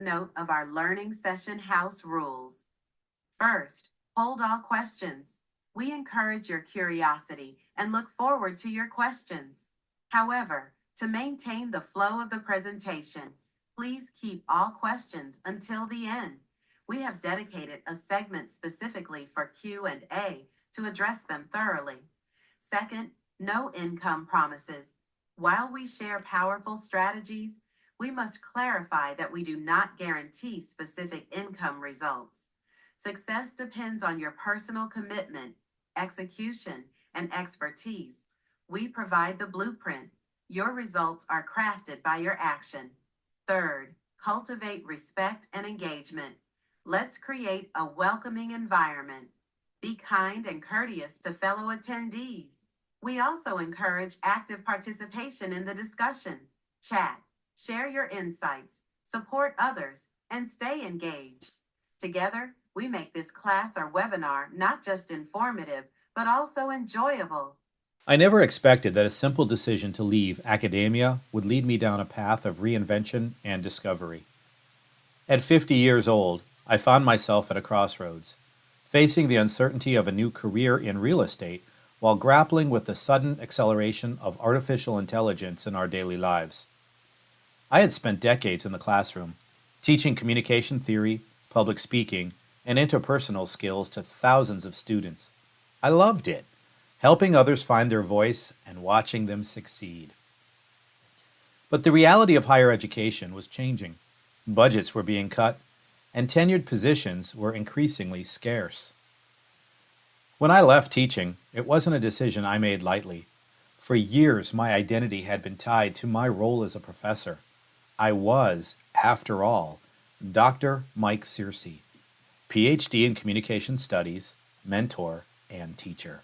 Note of our learning session house rules. First, hold all questions. We encourage your curiosity and look forward to your questions. However, to maintain the flow of the presentation, please keep all questions until the end. We have dedicated a segment specifically for Q&A to address them thoroughly. Second, no income promises. While we share powerful strategies, we must clarify that we do not guarantee specific income results. Success depends on your personal commitment, execution, and expertise. We provide the blueprint. Your results are crafted by your action. Third, cultivate respect and engagement. Let's create a welcoming environment. Be kind and courteous to fellow attendees. We also encourage active participation in the discussion. Chat, share your insights, support others, and stay engaged. Together, we make this class or webinar not just informative, but also enjoyable. I never expected that a simple decision to leave academia would lead me down a path of reinvention and discovery. At 50 years old, I found myself at a crossroads, facing the uncertainty of a new career in real estate while grappling with the sudden acceleration of artificial intelligence in our daily lives. I had spent decades in the classroom, teaching communication theory, public speaking, and interpersonal skills to thousands of students. I loved it, helping others find their voice and watching them succeed. But the reality of higher education was changing. Budgets were being cut, and tenured positions were increasingly scarce. When I left teaching, it wasn't a decision I made lightly. For years, my identity had been tied to my role as a professor. I was, after all, Dr. Mike Searcy, PhD in Communication Studies, mentor, and teacher.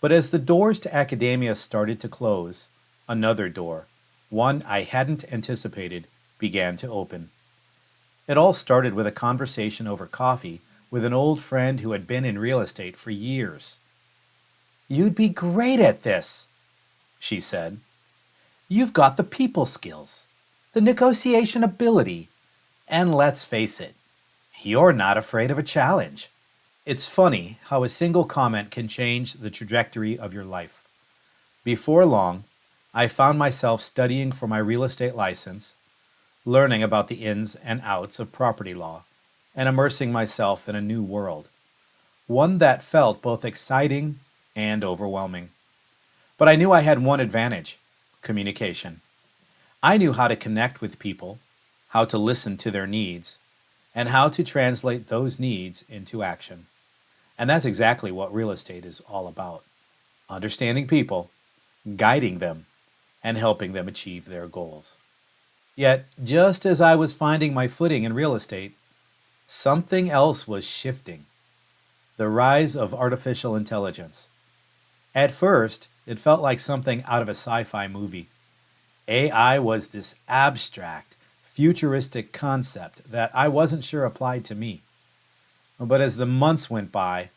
But as the doors to academia started to close, another door, one I hadn't anticipated, began to open. It all started with a conversation over coffee with an old friend who had been in real estate for years. "You'd be great at this," she said. "You've got the people skills, the negotiation ability, and let's face it, you're not afraid of a challenge." It's funny how a single comment can change the trajectory of your life. Before long, I found myself studying for my real estate license, learning about the ins and outs of property law, and immersing myself in a new world, one that felt both exciting and overwhelming. But I knew I had one advantage: communication. I knew how to connect with people, how to listen to their needs, and how to translate those needs into action. And that's exactly what real estate is all about: understanding people, guiding them, and helping them achieve their goals. Yet, just as I was finding my footing in real estate, something else was shifting: the rise of artificial intelligence. At first, it felt like something out of a sci-fi movie. AI was this abstract, futuristic concept that I wasn't sure applied to me. But as the months went by,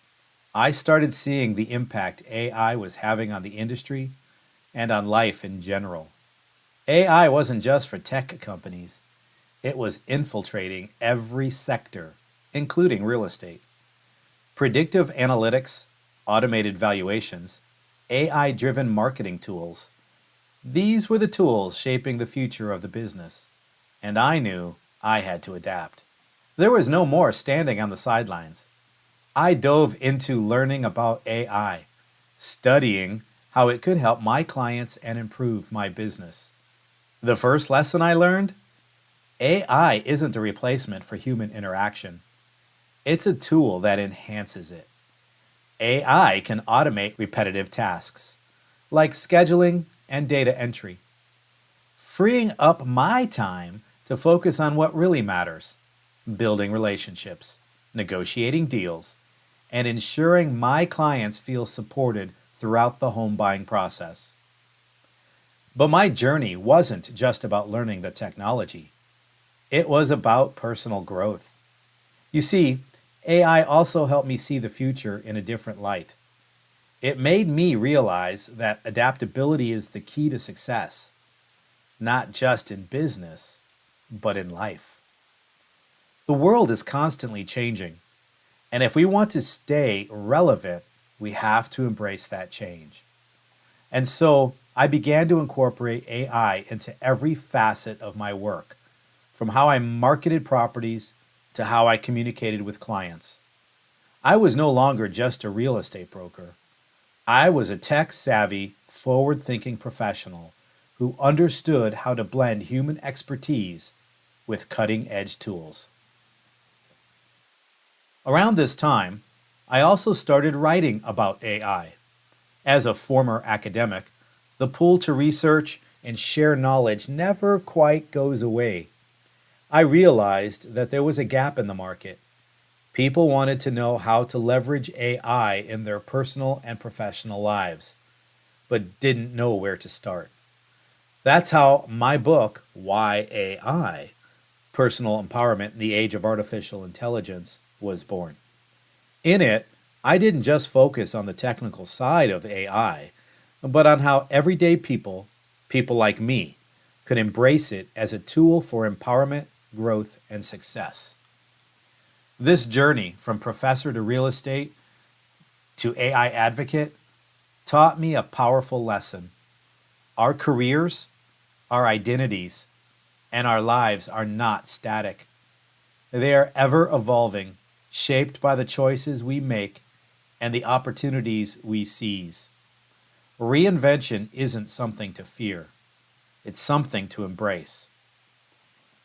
I started seeing the impact AI was having on the industry and on life in general. AI wasn't just for tech companies, it was infiltrating every sector, including real estate. Predictive analytics, automated valuations, AI driven marketing tools. These were the tools shaping the future of the business, and I knew I had to adapt. There was no more standing on the sidelines. I dove into learning about AI, studying how it could help my clients and improve my business. The first lesson I learned: AI isn't a replacement for human interaction. It's a tool that enhances it. AI can automate repetitive tasks, like scheduling and data entry, freeing up my time to focus on what really matters: building relationships, negotiating deals, and ensuring my clients feel supported throughout the home buying process. But my journey wasn't just about learning the technology. It was about personal growth. You see, AI also helped me see the future in a different light. It made me realize that adaptability is the key to success, not just in business, but in life. The world is constantly changing, and if we want to stay relevant, we have to embrace that change. And so I began to incorporate AI into every facet of my work, from how I marketed properties to how I communicated with clients. I was no longer just a real estate broker. I was a tech savvy, forward thinking professional who understood how to blend human expertise with cutting edge tools. Around this time, I also started writing about AI. As a former academic, the pull to research and share knowledge never quite goes away. I realized that there was a gap in the market. People wanted to know how to leverage AI in their personal and professional lives, but didn't know where to start. That's how my book, Why AI? Personal Empowerment in the Age of Artificial Intelligence, was born. In it, I didn't just focus on the technical side of AI, but on how everyday people, people like me, could embrace it as a tool for empowerment, growth, and success. This journey from professor to real estate to AI advocate taught me a powerful lesson. Our careers, our identities, and our lives are not static. They are ever evolving, shaped by the choices we make and the opportunities we seize. Reinvention isn't something to fear, it's something to embrace.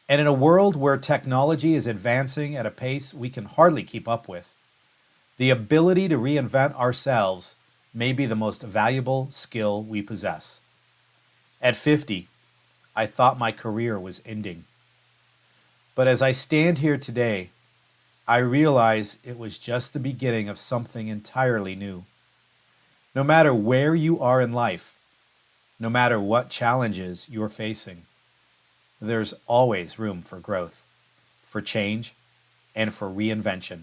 And in a world where technology is advancing at a pace we can hardly keep up with, the ability to reinvent ourselves may be the most valuable skill we possess. At 50, I thought my career was ending. But as I stand here today, I realize it was just the beginning of something entirely new. No matter where you are in life, no matter what challenges you're facing, there's always room for growth, for change, and for reinvention.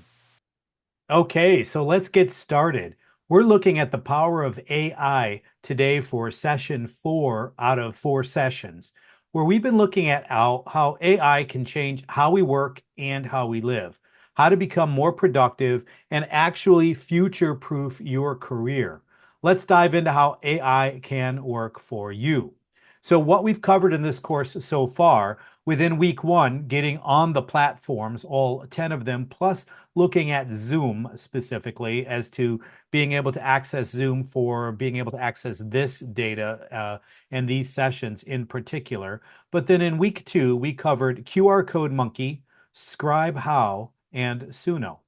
Okay, so let's get started. We're looking at the power of AI today for session 4 out of 4 sessions, where we've been looking at how AI can change how we work and how we live, how to become more productive and actually future-proof your career. Let's dive into how AI can work for you. So what we've covered in this course so far, within week 1, getting on the platforms, all 10 of them, plus looking at Zoom specifically as to being able to access Zoom for being able to access this data and these sessions in particular. But then in week 2, we covered QR Code Monkey, Scribe How, and Suno.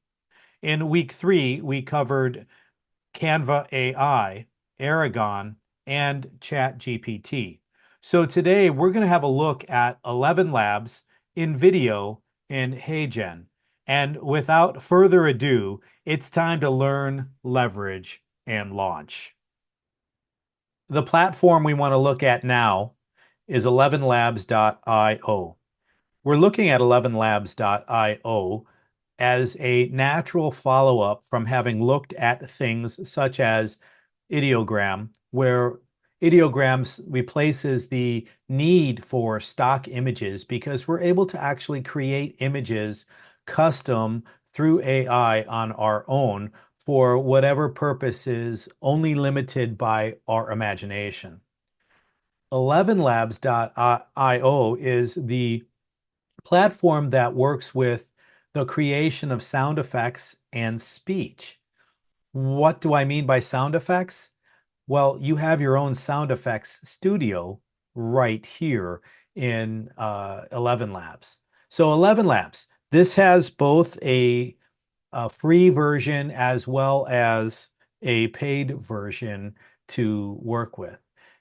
In week 3, we covered Canva AI, Aragon, and ChatGPT. So today we're going to have a look at 11 Labs, InVideo, and HeyGen. And without further ado, it's time to learn, leverage, and launch. The platform we want to look at now is 11labs.io. We're looking at 11labs.io as a natural follow-up from having looked at things such as Ideogram, where Ideograms replaces the need for stock images because we're able to actually create images custom through AI on our own for whatever purposes only limited by our imagination. 11labs.io is the platform that works with the creation of sound effects and speech. What do I mean by sound effects? Well, you have your own sound effects studio right here in 11 Labs. So 11 Labs, this has both a free version as well as a paid version to work with.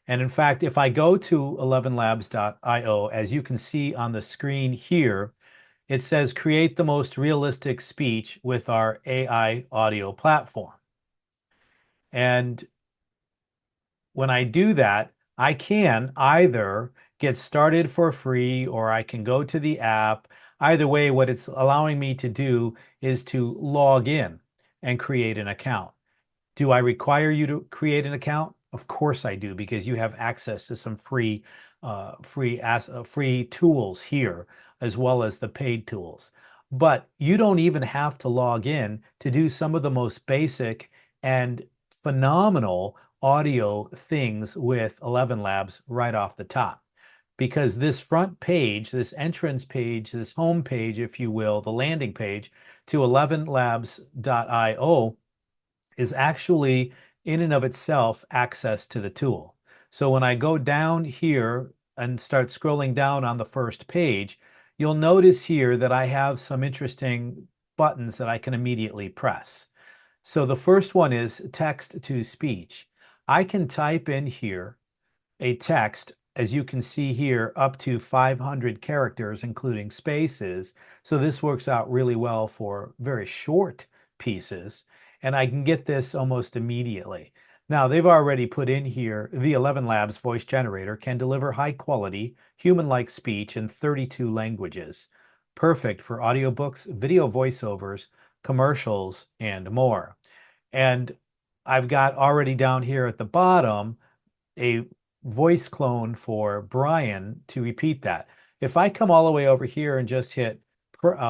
And in fact, if I go to 11labs.io, as you can see on the screen here, it says create the most realistic speech with our AI audio platform. And when I do that, I can either get started for free or I can go to the app. Either way, what it's allowing me to do is to log in and create an account. Do I require you to create an account? Of course I do, because you have access to some free tools here, as well as the paid tools. But you don't even have to log in to do some of the most basic and phenomenal audio things with 11 Labs right off the top. Because this front page, this entrance page, this home page, if you will, the landing page to 11labs.io is actually in and of itself access to the tool. So when I go down here and start scrolling down on the first page, you'll notice here that I have some interesting buttons that I can immediately press. So the first one is text to speech. I can type in here a text, as you can see here, up to 500 characters, including spaces. So this works out really well for very short pieces, and I can get this almost immediately. Now, they've already put in here, the 11 Labs voice generator can deliver high quality, human-like speech in 32 languages. Perfect for audiobooks, video voiceovers, commercials, and more. And I've got already down here at the bottom a voice clone for Brian to repeat that. If I come all the way over here and just hit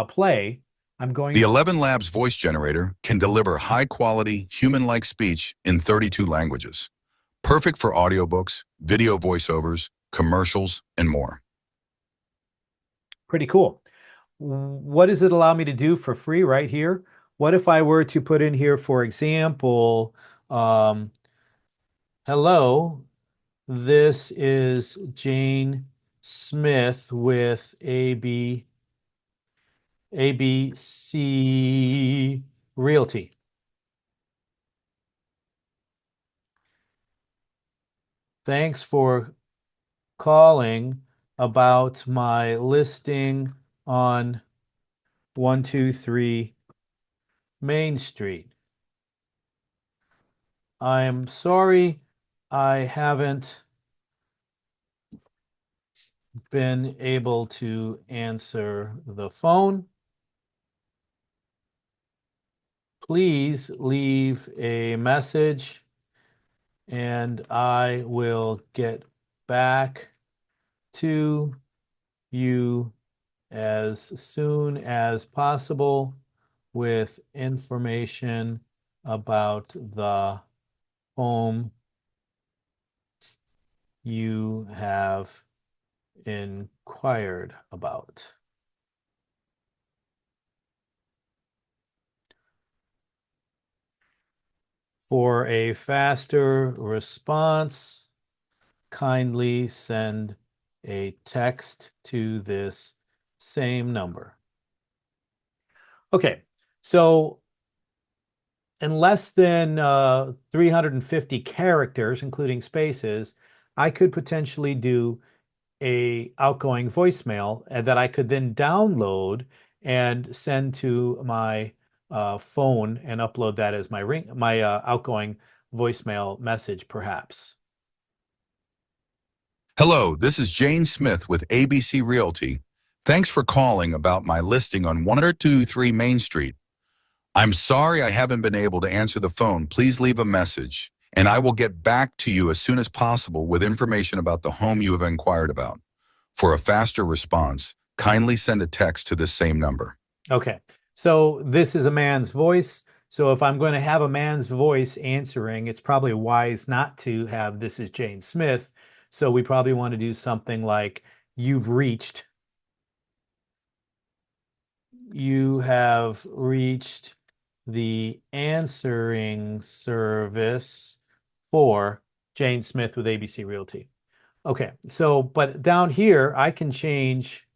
play, I'm going The to 11 Labs voice generator can deliver high-quality, human-like speech in 32 languages. Perfect for audiobooks, video voiceovers, commercials, and more. pretty cool. What does it allow me to do for free right here? What if I were to put in here, for example, hello, this is Jane Smith with ABC Realty. Thanks for calling about my listing on 123 Main Street. I'm sorry I haven't been able to answer the phone. Please leave a message and I will get back to you as soon as possible with information about the home you have inquired about. For a faster response, kindly send a text to this same number. Okay, so in less than 350 characters, including spaces, I could potentially do a outgoing voicemail that I could then download and send to my phone and upload that as my outgoing voicemail message, perhaps. Hello, this is Jane Smith with ABC Realty. Thanks for calling about my listing on 123 Main Street. I'm sorry I haven't been able to answer the phone. Please leave a message, and I will get back to you as soon as possible with information about the home you have inquired about. For a faster response, kindly send a text to this same number. Okay, so this is a man's voice. So if I'm going to have a man's voice answering, it's probably wise not to have "this is Jane Smith." So we probably want to do something like, you have reached the answering service for Jane Smith with ABC Realty. Okay, so, but down here, I can change,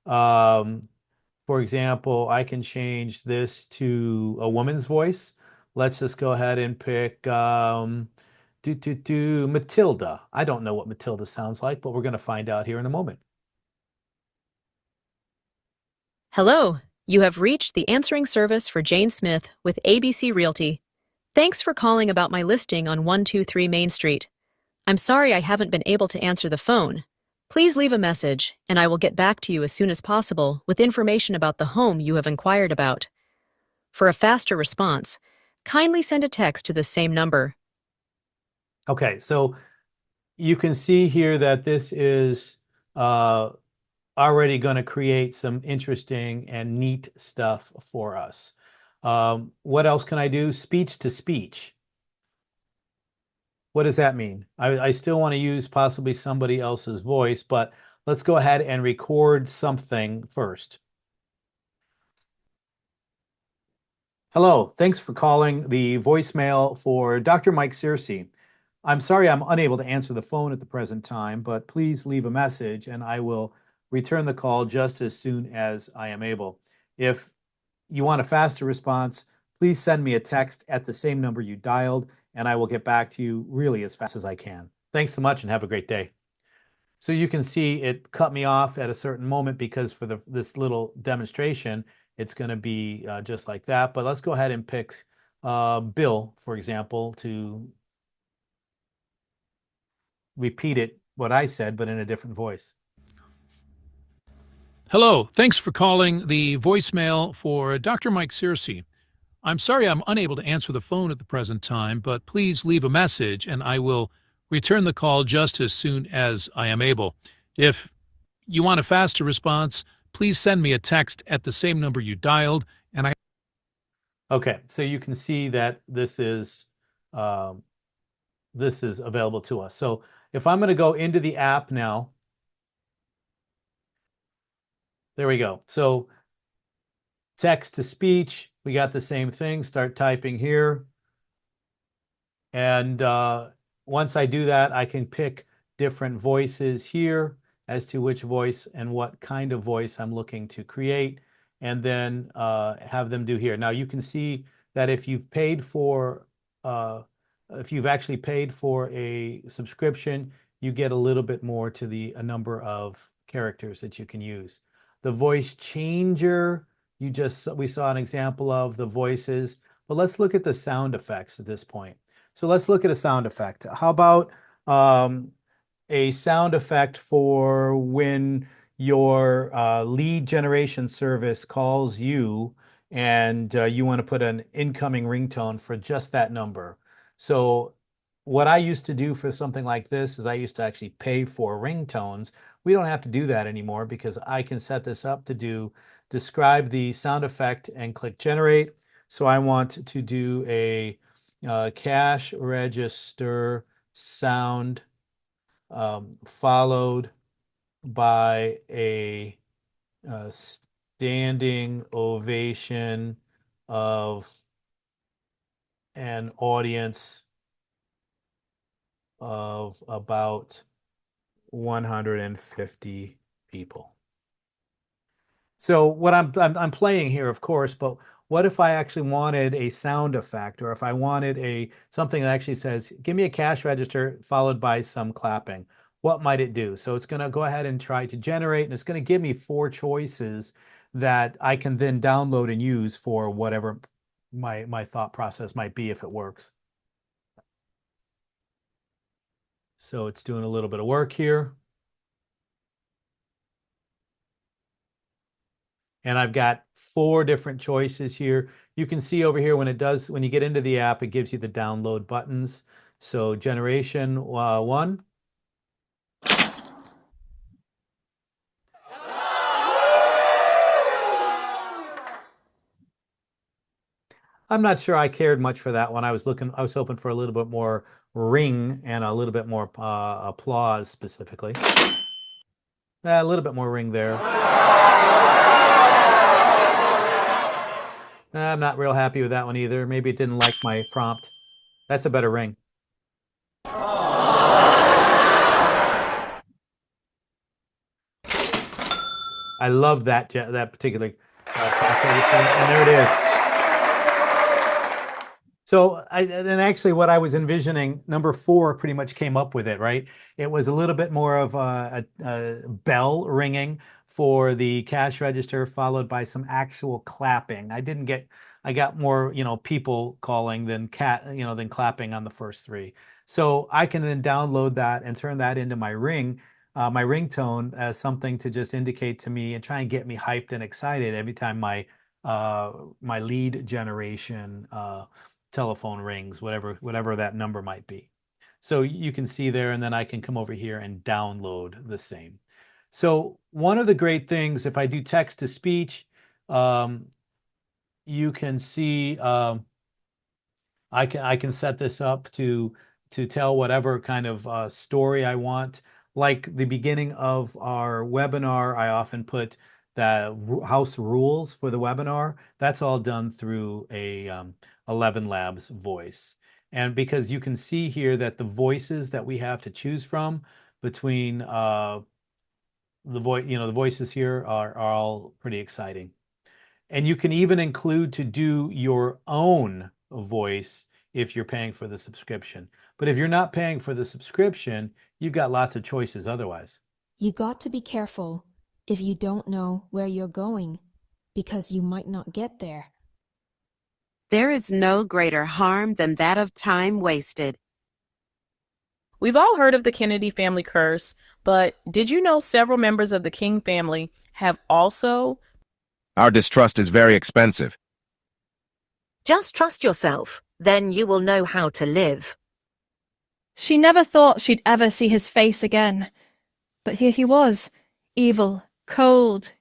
for example, I can change this to a woman's voice. Let's just go ahead and pick Matilda. I don't know what Matilda sounds like, but we're going to find out here in a moment. Hello, you have reached the answering service for Jane Smith with ABC Realty. Thanks for calling about my listing on 123 Main Street. I'm sorry I haven't been able to answer the phone. Please leave a message, and I will get back to you as soon as possible with information about the home you have inquired about. For a faster response, kindly send a text to the same number. Okay, so you can see here that this is already going to create some interesting and neat stuff for us. What else can I do? Speech to speech. What does that mean? I still want to use possibly somebody else's voice, but let's go ahead and record something first. Hello, thanks for calling the voicemail for Dr. Mike Searcy. I'm sorry I'm unable to answer the phone at the present time, but please leave a message and I will return the call just as soon as I am able. If you want a faster response, please send me a text at the same number you dialed, and I will get back to you really as fast as I can. Thanks so much and have a great day. So you can see it cut me off at a certain moment because for this little demonstration, it's going to be just like that. But let's go ahead and pick Bill, for example, to repeat it, what I said, but in a different voice. Hello, thanks for calling the voicemail for Dr. Mike Searcy. I'm sorry I'm unable to answer the phone at the present time, but please leave a message and I will return the call just as soon as I am able. If you want a faster response, please send me a text at the same number you dialed, and I. Okay, so you can see that this is available to us. So if I'm going to go into the app now, there we go. So text to speech, we got the same thing. Start typing here. And once I do that, I can pick different voices here as to which voice and what kind of voice I'm looking to create, and then have them do here. Now you can see that if you've actually paid for a subscription, you get a little bit more to a number of characters that you can use. The voice changer, we saw an example of the voices, but let's look at the sound effects at this point. So let's look at a sound effect. How about a sound effect for when your lead generation service calls you and you want to put an incoming ringtone for just that number. So what I used to do for something like this is I used to actually pay for ringtones. We don't have to do that anymore because I can set this up to describe the sound effect and click generate. So I want to do a cash register sound followed by a standing ovation of an audience of about 150 people. So what I'm playing here, of course, but what if I actually wanted a sound effect, or if I wanted something that actually says, give me a cash register followed by some clapping? What might it do? So it's going to go ahead and try to generate, and it's going to give me 4 choices that I can then download and use for whatever my thought process might be if it works. So it's doing a little bit of work here. And I've got 4 different choices here. You can see over here when you get into the app, it gives you the download buttons. So generation 1. I'm not sure I cared much for that one. I was hoping for a little bit more ring and a little bit more applause specifically. A little bit more ring there. I'm not real happy with that one either. Maybe it didn't like my prompt. That's a better ring. I love that particular and there it is. So actually what I was envisioning, number 4 pretty much came up with it, right? It was a little bit more of a bell ringing for the cash register, followed by some actual clapping. I got more, people calling than clapping on the first 3. So I can then download that and turn that into my ringtone as something to just indicate to me and try and get me hyped and excited every time my lead generation telephone rings, whatever that number might be. So you can see there, and then I can come over here and download the same. So one of the great things, if I do text to speech, you can see I can set this up to tell whatever kind of story I want. Like the beginning of our webinar, I often put the house rules for the webinar. That's all done through a 11 Labs voice. And because you can see here that the voices that we have to choose from between the voices here are all pretty exciting. And you can even include to do your own voice if you're paying for the subscription. But if you're not paying for the subscription, you've got lots of choices otherwise. You got to be careful if you don't know where you're going, because you might not get there. There is no greater harm than that of time wasted. We've all heard of the Kennedy family curse, but did you know several members of the King family have also? Our distrust is very expensive. Just trust yourself, then you will know how to live. She never thought she'd ever see his face again. But here he was, evil, cold.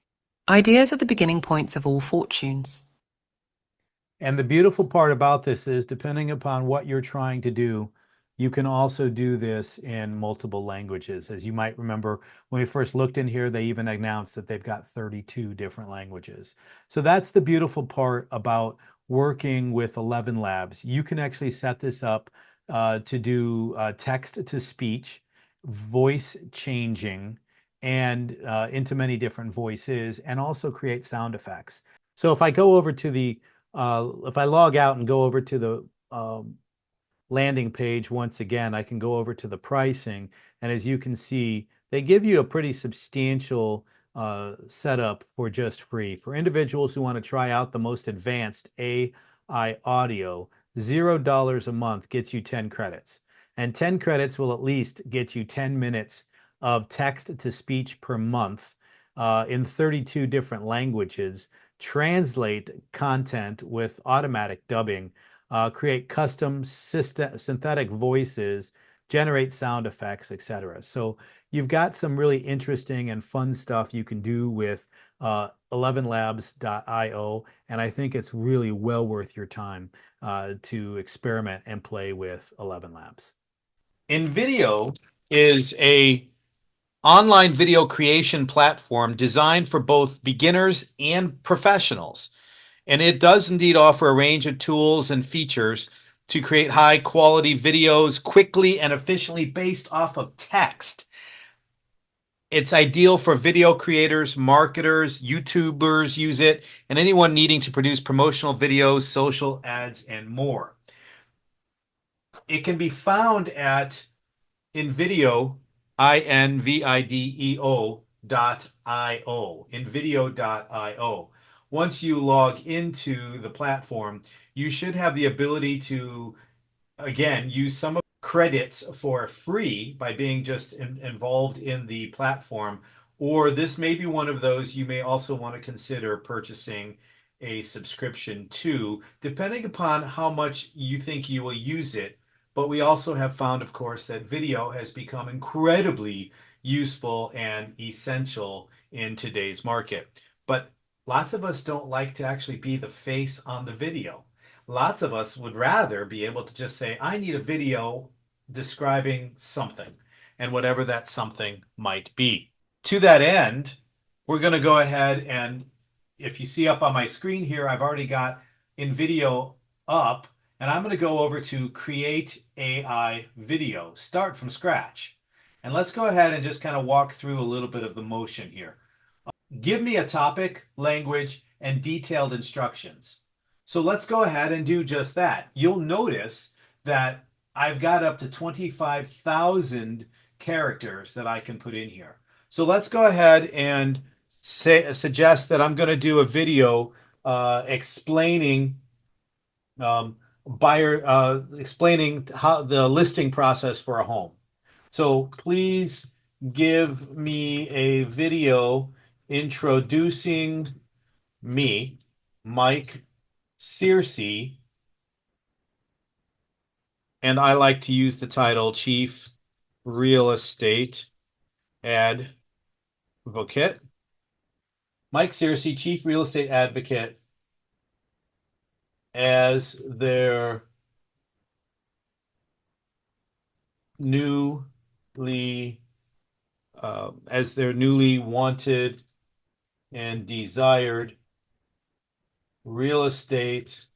Ideas are the beginning points of all fortunes. And the beautiful part about this is, depending upon what you're trying to do, you can also do this in multiple languages. As you might remember, when we first looked in here, they even announced that they've got 32 different languages. So that's the beautiful part about working with 11 Labs. You can actually set this up to do text to speech, voice changing, and into many different voices, and also create sound effects. So if I go over to the, if I log out and go over to the landing page once again, I can go over to the pricing, and as you can see, they give you a pretty substantial setup for just free. For individuals who want to try out the most advanced AI audio, $0 a month gets you 10 credits. And 10 credits will at least get you 10 minutes of text to speech per month in 32 different languages, translate content with automatic dubbing, create custom synthetic voices, generate sound effects, etc. So you've got some really interesting and fun stuff you can do with 11labs.io, and I think it's really well worth your time to experiment and play with 11 Labs. InVideo is a online video creation platform designed for both beginners and professionals. And it does indeed offer a range of tools and features to create high quality videos quickly and efficiently based off of text. It's ideal for video creators, marketers, YouTubers use it, and anyone needing to produce promotional videos, social ads, and more. It can be found at InVideo, INVIDEO.io, InVideo.io. Once you log into the platform, you should have the ability to, again, use some of the credits for free by being just involved in the platform, or this may be one of those you may also want to consider purchasing a subscription to, depending upon how much you think you will use it. But we also have found, of course, that video has become incredibly useful and essential in today's market. But lots of us don't like to actually be the face on the video. Lots of us would rather be able to just say, I need a video describing something, and whatever that something might be. To that end, we're going to go ahead and, if you see up on my screen here, I've already got InVideo up, and I'm going to go over to Create AI Video, start from scratch. And let's go ahead and just kind of walk through a little bit of the motion here. Give me a topic, language, and detailed instructions. So let's go ahead and do just that. You'll notice that I've got up to 25,000 characters that I can put in here. So let's go ahead and suggest that I'm going to do a video explaining explaining how the listing process for a home. So please give me a video introducing me, Mike Searcy, and I like to use the title Chief Real Estate Advocate. Mike Searcy, Chief Real Estate Advocate, as their newly wanted and desired real estate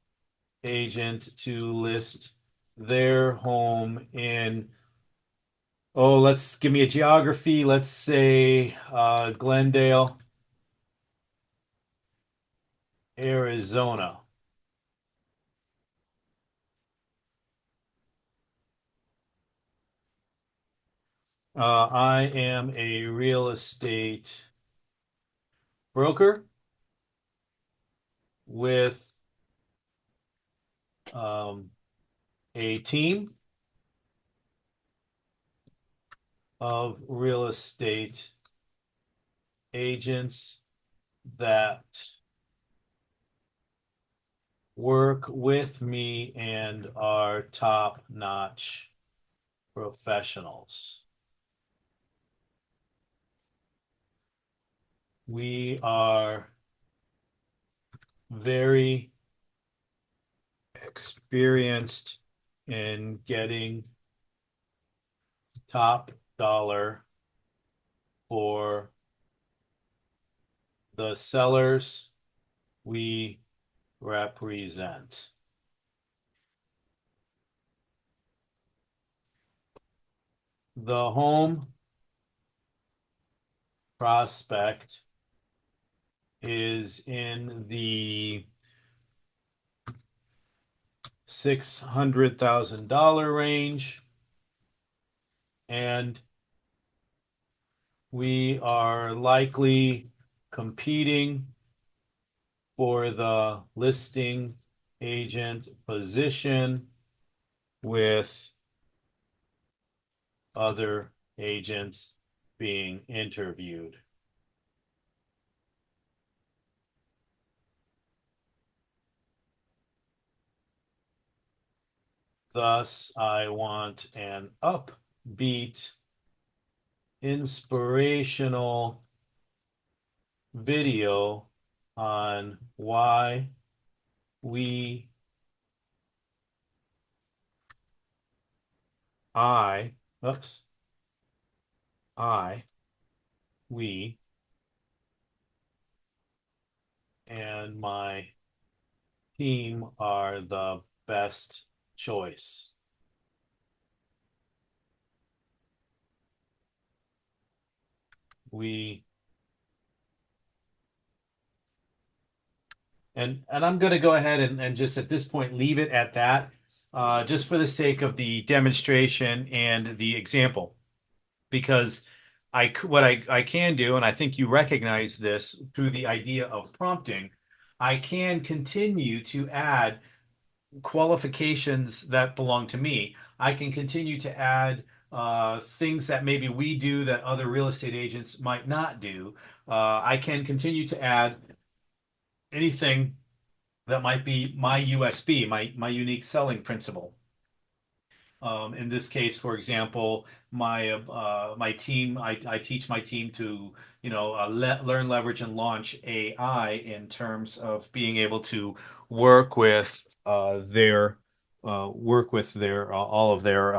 agent to list their home in, let's give me a geography. Let's say Glendale, Arizona. I am a real estate broker with a team of real estate agents that work with me and are top-notch professionals. We are very experienced in getting top dollar for the sellers we represent. The home prospect is in the $600,000 range, and we are likely competing for the listing agent position with other agents being interviewed. Thus, I want an upbeat, inspirational video on why we and my team are the best choice. And I'm going to go ahead and just at this point leave it at that, just for the sake of the demonstration and the example, because what I can do, and I think you recognize this through the idea of prompting, I can continue to add qualifications that belong to me. I can continue to add things that maybe we do that other real estate agents might not do. I can continue to add anything that might be my USP, my unique selling principle. In this case, for example, my team, I teach my team to learn, leverage, and launch AI in terms of being able to work with their work with their all of their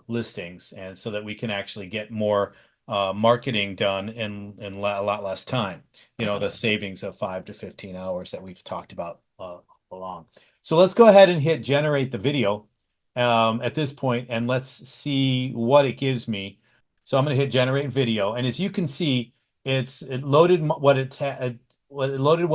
listings, and so that we can actually get more marketing done in a lot less time. The savings of 5 to 15 hours that we've talked about along. So let's go ahead and hit generate the video at this point, and let's see what it gives me. So I'm going to hit generate video, and as you can see, it loaded what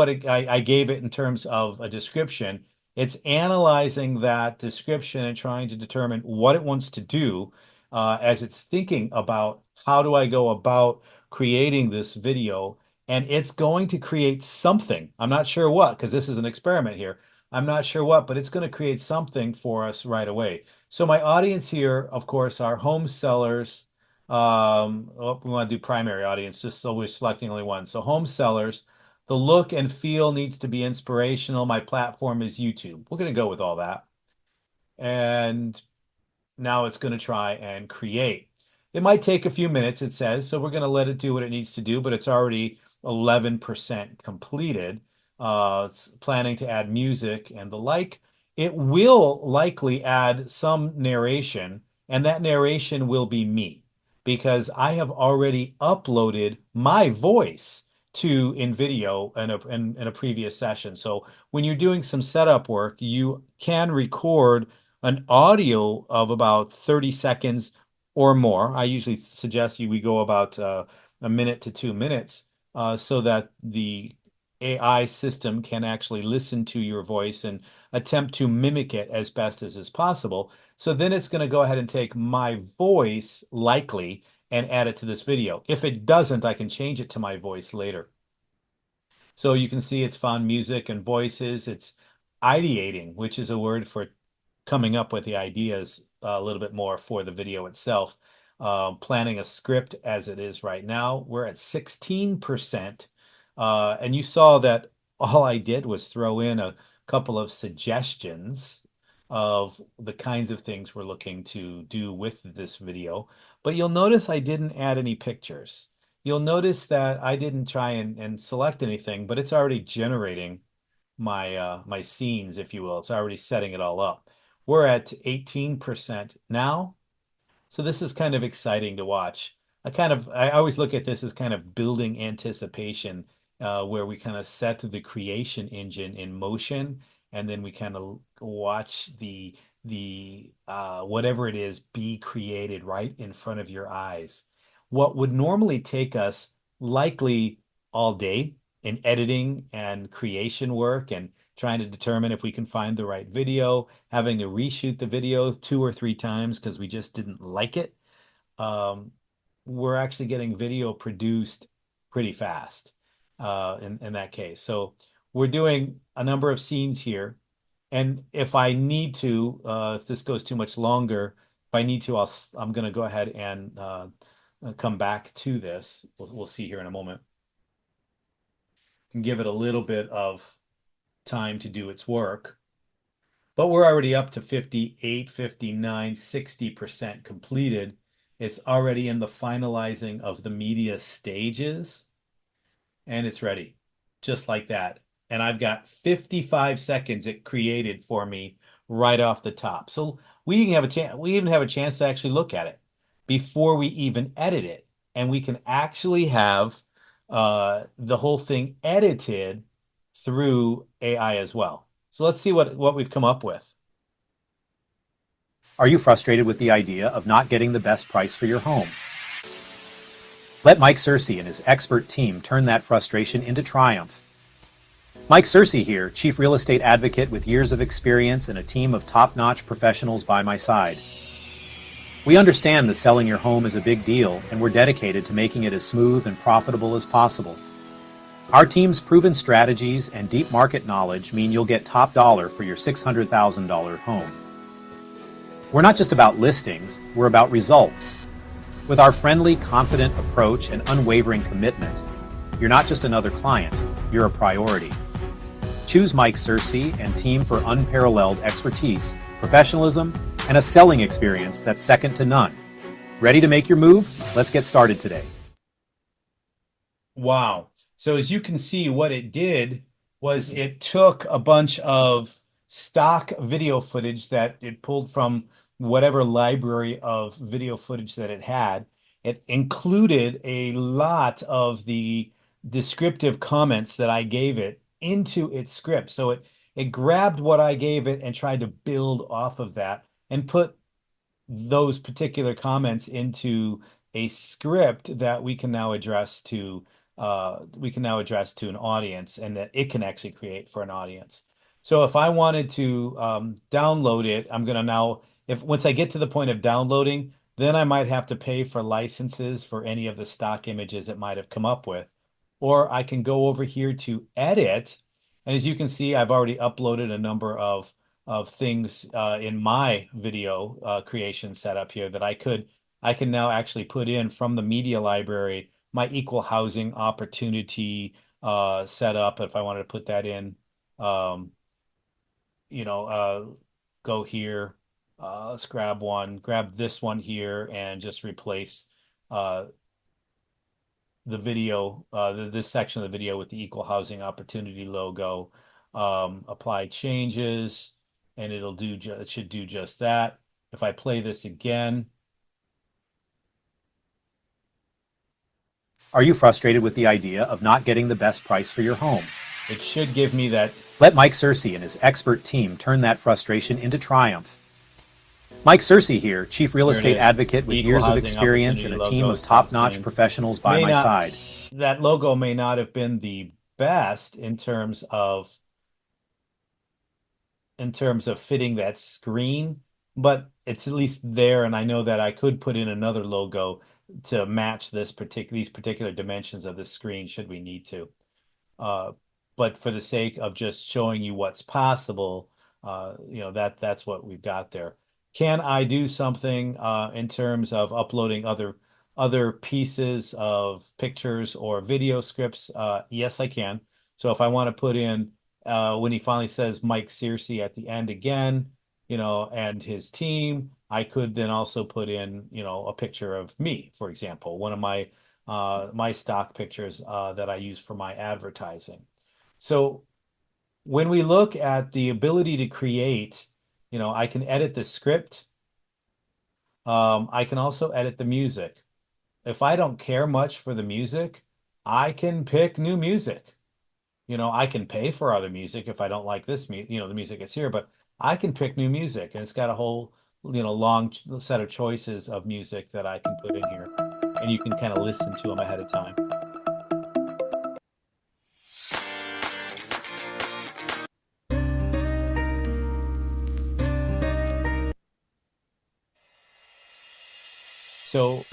I gave it in terms of a description. It's analyzing that description and trying to determine what it wants to do as it's thinking about how do I go about creating this video, and it's going to create something. I'm not sure what, because this is an experiment here. I'm not sure what, but it's going to create something for us right away. So my audience here, of course, are home sellers. We want to do primary audience just so we're selecting only one. So home sellers, The look and feel needs to be inspirational. My platform is YouTube. We're going to go with all that. And now it's going to try and create. It might take a few minutes, it says, so we're going to let it do what it needs to do, but it's already 11% completed. It's planning to add music and the like. It will likely add some narration, and that narration will be me because I have already uploaded my voice to InVideo in a previous session. So when you're doing some setup work, you can record an audio of about 30 seconds or more. I usually suggest we go about a minute to 2 minutes so that the AI system can actually listen to your voice and attempt to mimic it as best as is possible. So then it's going to go ahead and take my voice likely and add it to this video. If it doesn't, I can change it to my voice later. So you can see it's found music and voices. It's ideating, which is a word for coming up with the ideas a little bit more for the video itself. Planning a script as it is right now. We're at 16%. And you saw that all I did was throw in a couple of suggestions of the kinds of things we're looking to do with this video. But you'll notice I didn't add any pictures. You'll notice that I didn't try and select anything, but it's already generating my my scenes, if you will. It's already setting it all up. We're at 18% now. So this is kind of exciting to watch. I always look at this as kind of building anticipation, where we kind of set the creation engine in motion, and then we kind of watch the whatever it is be created right in front of your eyes. What would normally take us likely all day in editing and creation work and trying to determine if we can find the right video, having to reshoot the video 2 or 3 times because we just didn't like it. We're actually getting video produced pretty fast in that case. So we're doing a number of scenes here. And if I need to, if this goes too much longer, if I need to, I'm going to go ahead and come back to this. We'll see here in a moment. And give it a little bit of time to do its work. But we're already up to 58, 59, 60% completed. It's already in the finalizing of the media stages. And it's ready, just like that. And I've got 55 seconds it created for me right off the top. So we even have a chance to actually look at it before we even edit it. And we can actually have the whole thing edited through AI as well. So let's see what we've come up with. Are you frustrated with the idea of not getting the best price for your home? Let Mike Searcy and his expert team turn that frustration into triumph. Mike Searcy here, Chief Real Estate Advocate with years of experience and a team of top-notch professionals by my side. We understand that selling your home is a big deal, and we're dedicated to making it as smooth and profitable as possible. Our team's proven strategies and deep market knowledge mean you'll get top dollar for your $600,000 home. We're not just about listings, we're about results. With our friendly, confident approach and unwavering commitment, you're not just another client, you're a priority. Choose Mike Searcy and team for unparalleled expertise, professionalism, and a selling experience that's second to none. Ready to make your move? Let's get started today. Wow. So as you can see, what it did was it took a bunch of stock video footage that it pulled from whatever library of video footage that it had. It included a lot of the descriptive comments that I gave it into its script. So it grabbed what I gave it and tried to build off of that and put those particular comments into a script that we can now address to an audience, and that it can actually create for an audience. So if I wanted to download it, I'm going to now, once I get to the point of downloading, then I might have to pay for licenses for any of the stock images it might have come up with. Or I can go over here to edit. And as you can see, I've already uploaded a number of things in my video creation setup here that I can now actually put in from the media library, my equal housing opportunity set up. If I wanted to put that in, um, go here. Let's grab this one here and just replace uh, the video, this section of the video with the Equal Housing Opportunity logo. Apply changes, and it should do just that. If I play this again. Are you frustrated with the idea of not getting the best price for your home? It should give me that. Let Mike Searcy and his expert team turn that frustration into triumph. Mike Searcy here, Chief Real Estate Advocate with years of experience and a team of top-notch professionals by my side. That logo may not have been the best in terms of fitting that screen, but it's at least there, and I know that I could put in another logo to match these particular dimensions of the screen should we need to. But for the sake of just showing you what's possible, that's what we've got there. Can I do something in terms of uploading other pieces of pictures or video scripts? Yes, I can. So if I want to put in when he finally says Mike Searcy at the end again, and his team, I could then also put in, a picture of me, for example, one of my stock pictures that I use for my advertising. So when we look at the ability to create, I can edit the script. I can also edit the music. If I don't care much for the music, I can pick new music. I can pay for other music if I don't like this, the music that's here, but I can pick new music, and it's got a whole, long set of choices of music that I can put in here, and you can kind of listen to them ahead of time. So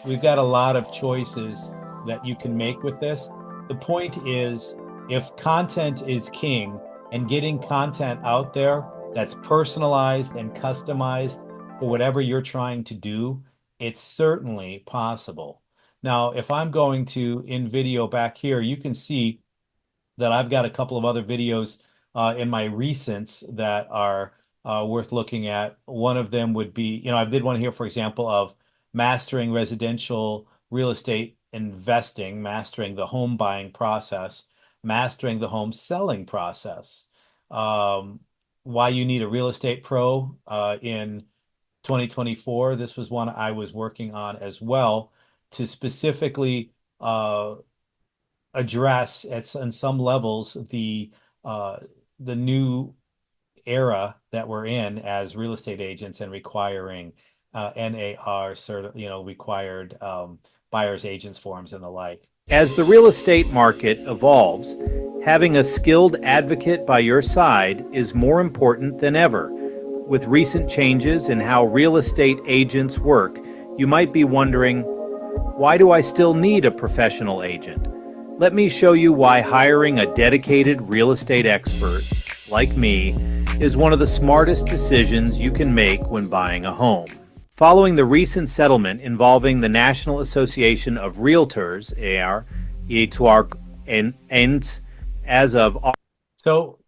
we've got a lot of choices that you can make with this. The point is, if content is king and getting content out there that's personalized and customized for whatever you're trying to do, it's certainly possible. Now, if I'm going to in video back here, you can see that I've got a couple of other videos in my recents that are worth looking at. One of them would be, I did one here, for example, of mastering residential real estate investing, mastering the home buying process, mastering the home selling process, why you need a real estate pro in 2024. This was one I was working on as well to specifically address in some levels the new era that we're in as real estate agents and requiring NAR required buyer's agents forms and the like. As the real estate market evolves, having a skilled advocate by your side is more important than ever. With recent changes in how real estate agents work, you might be wondering, why do I still need a professional agent? Let me show you why hiring a dedicated real estate expert, like me, is one of the smartest decisions you can make when buying a home. Following the recent settlement involving the National Association of Realtors, AR, and as of... So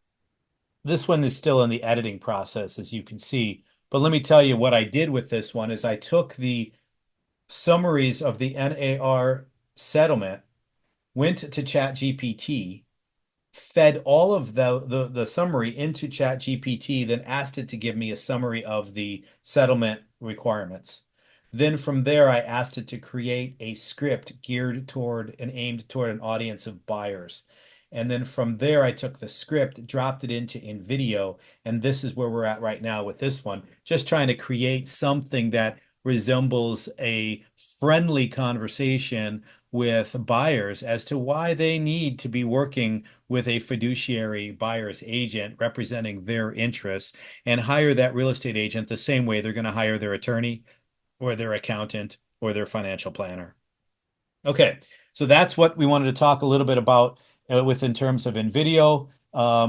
this one is still in the editing process, as you can see. But let me tell you what I did with this one is I took the summaries of the NAR settlement, went to ChatGPT, fed all of the summary into ChatGPT, then asked it to give me a summary of the settlement requirements. Then from there, I asked it to create a script geared toward and aimed toward an audience of buyers. And then from there, I took the script, dropped it into InVideo, and this is where we're at right now with this one, just trying to create something that resembles a friendly conversation with buyers as to why they need to be working with a fiduciary buyer's agent representing their interests and hire that real estate agent the same way they're going to hire their attorney or their accountant or their financial planner. Okay, so that's what we wanted to talk a little bit about in terms of InVideo.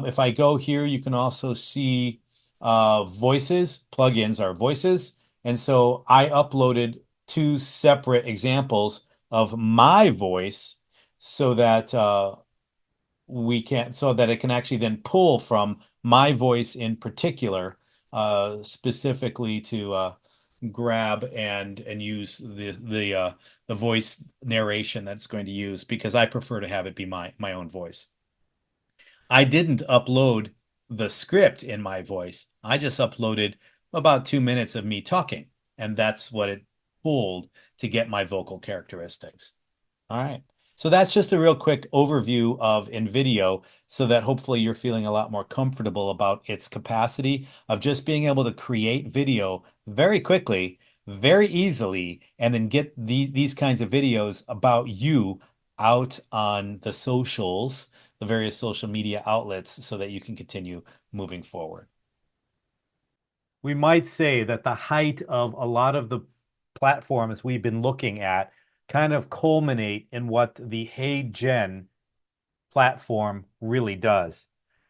If I go here, you can also see voices. Plugins are voices. And so I uploaded 2 separate examples of my voice so that we can, so that it can actually then pull from my voice in particular, specifically to grab and use the voice narration that's going to use, because I prefer to have it be my own voice. I didn't upload the script in my voice. I just uploaded about 2 minutes of me talking, and that's what it pulled to get my vocal characteristics. All right. So that's just a real quick overview of InVideo, so that hopefully you're feeling a lot more comfortable about its capacity of just being able to create video very quickly, very easily, and then get these kinds of videos about you out on the socials, the various social media outlets, so that you can continue moving forward. We might say that the height of a lot of the platforms we've been looking at kind of culminate in what the HeyGen platform really does.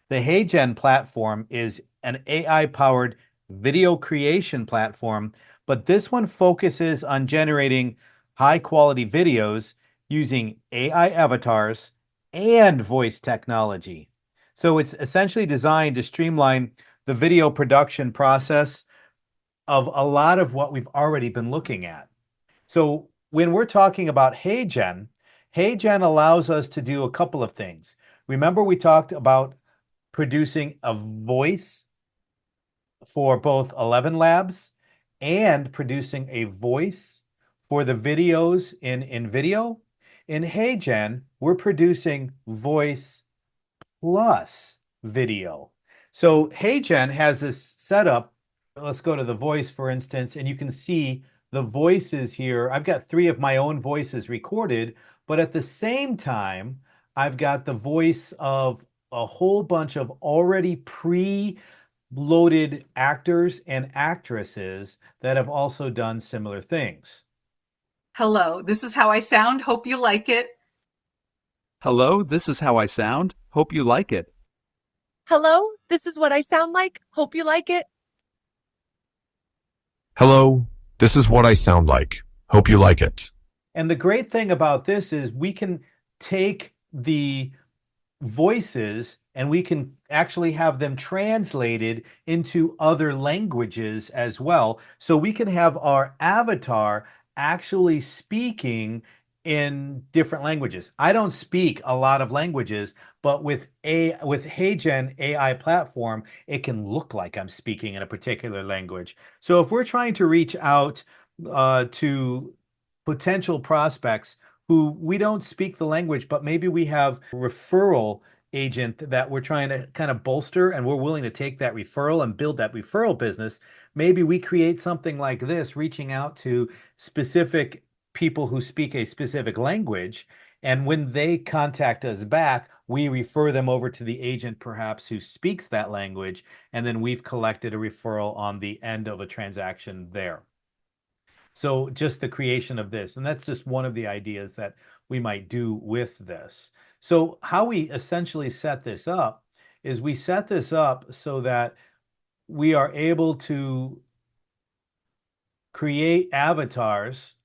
The HeyGen platform is an AI-powered video creation platform, but this one focuses on generating high-quality videos using AI avatars and voice technology. So it's essentially designed to streamline the video production process of a lot of what we've already been looking at. So when we're talking about HeyGen, HeyGen allows us to do a couple of things. Remember, we talked about producing a voice for both 11 Labs and producing a voice for the videos in InVideo. In HeyGen, we're producing voice plus video. So HeyGen has this setup. Let's go to the voice, for instance, and you can see the voices here. I've got 3 of my own voices recorded, but at the same time, I've got the voice of a whole bunch of already pre-loaded actors and actresses that have also done similar things. Hello, this is how I sound. Hope you like it. Hello, this is how I sound. Hope you like it. Hello, this is what I sound like. Hope you like it. Hello, this is what I sound like. Hope you like it. And the great thing about this is we can take the voices and we can actually have them translated into other languages as well. So we can have our avatar actually speaking in different languages. I don't speak a lot of languages, but with HeyGen AI platform, it can look like I'm speaking in a particular language. So if we're trying to reach out to potential prospects who we don't speak the language, but maybe we have a referral agent that we're trying to kind of bolster, and we're willing to take that referral and build that referral business, maybe we create something like this, reaching out to specific people who speak a specific language, and when they contact us back, we refer them over to the agent perhaps who speaks that language, and then we've collected a referral on the end of a transaction there. So just the creation of this, and that's just one of the ideas that we might do with this. So how we essentially set this up is we set this up so that we are able to create avatars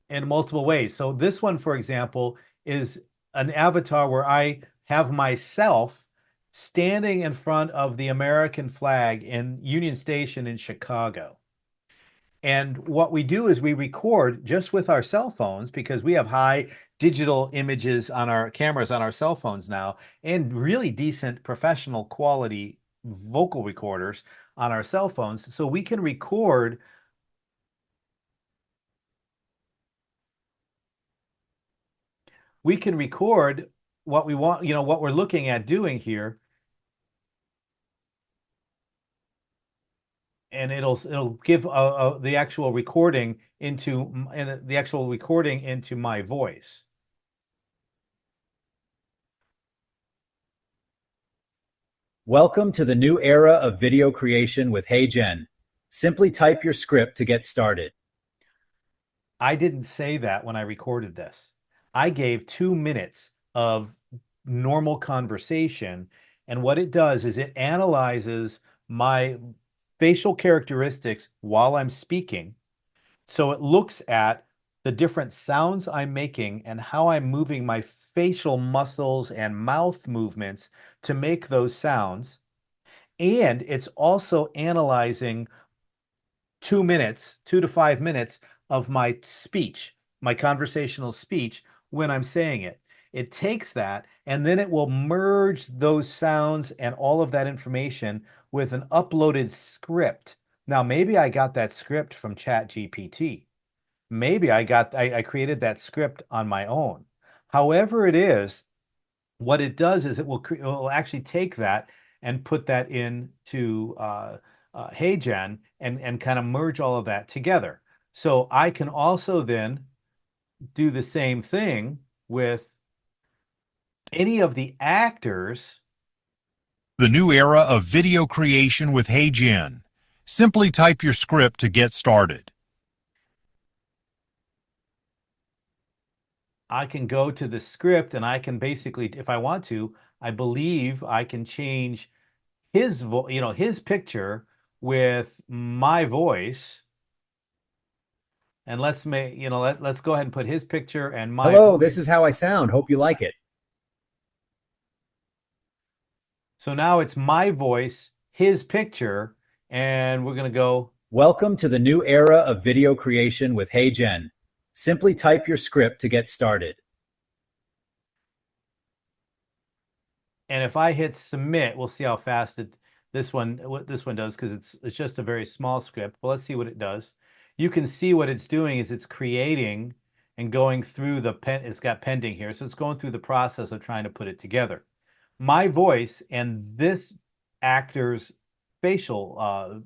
in multiple ways. So this one, for example, is an avatar where I have myself standing in front of the American flag in Union Station in Chicago. And what we do is we record just with our cell phones, because we have high digital images on our cameras on our cell phones now, and really decent professional quality vocal recorders on our cell phones. So we can record what we want, what we're looking at doing here. And it'll give the actual recording into my voice. Welcome to the new era of video creation with HeyGen. Simply type your script to get started. I didn't say that when I recorded this. I gave 2 minutes of normal conversation, and what it does is it analyzes my facial characteristics while I'm speaking. So it looks at the different sounds I'm making and how I'm moving my facial muscles and mouth movements to make those sounds. And it's also analyzing 2 to 5 minutes of my speech, my conversational speech when I'm saying it. It takes that and then it will merge those sounds and all of that information with an uploaded script. Now, maybe I got that script from ChatGPT. Maybe I created that script on my own. However it is, what it does is it will actually take that and put that into HeyGen and kind of merge all of that together. So I can also then do the same thing with any of the actors. The new era of video creation with HeyGen. Simply type your script to get started. I can go to the script and I can basically, if I want to, I believe I can change his his picture with my voice. And let's go ahead and put his picture and my Hello, this is how I sound. Hope you like it. So now it's my voice, his picture, and we're going to go. Welcome to the new era of video creation with HeyGen. Simply type your script to get started. And if I hit submit, we'll see how fast what this one does, because it's just a very small script. But let's see what it does. You can see what it's doing is it's creating and going through it's got pending here. So it's going through the process of trying to put it together. My voice and this actor's facial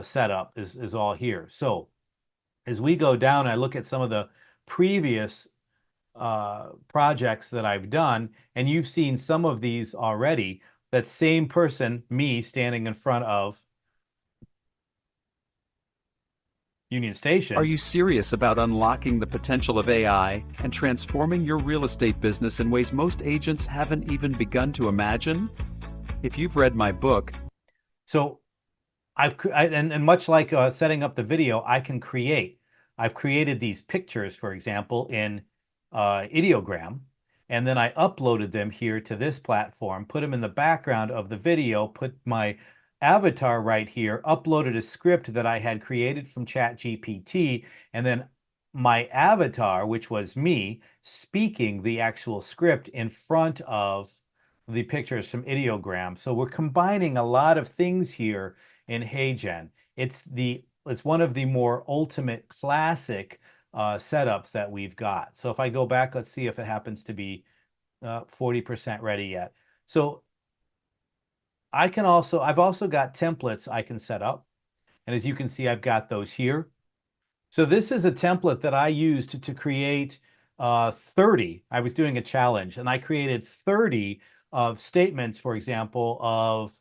setup is all here. So as we go down, I look at some of the previous projects that I've done, and you've seen some of these already. That same person, me, standing in front of Union Station. Are you serious about unlocking the potential of AI and transforming your real estate business in ways most agents haven't even begun to imagine? If you've read my book. So and much like setting up the video, I've created these pictures, for example, in Ideogram, and then I uploaded them here to this platform, put them in the background of the video, put my avatar right here, uploaded a script that I had created from ChatGPT, and then my avatar, which was me, speaking the actual script in front of the pictures from Ideogram. So we're combining a lot of things here in HeyGen. It's one of the more ultimate classic setups that we've got. So if I go back, let's see if it happens to be 40% ready yet. So I've also got templates I can set up. And as you can see, I've got those here. So this is a template that I used to create 30. I was doing a challenge and I created 30 of statements, for example,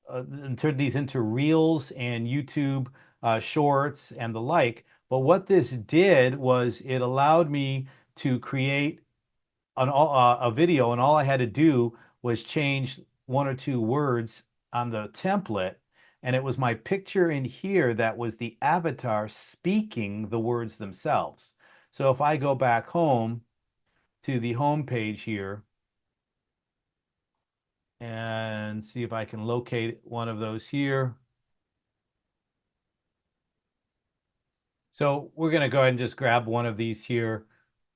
and turned these into reels and YouTube shorts and the like. But what this did was it allowed me to create a video, and all I had to do was change one or two words on the template, and it was my picture in here that was the avatar speaking the words themselves. So if I go back home to the home page here and see if I can locate one of those here. So we're going to go ahead and just grab one of these here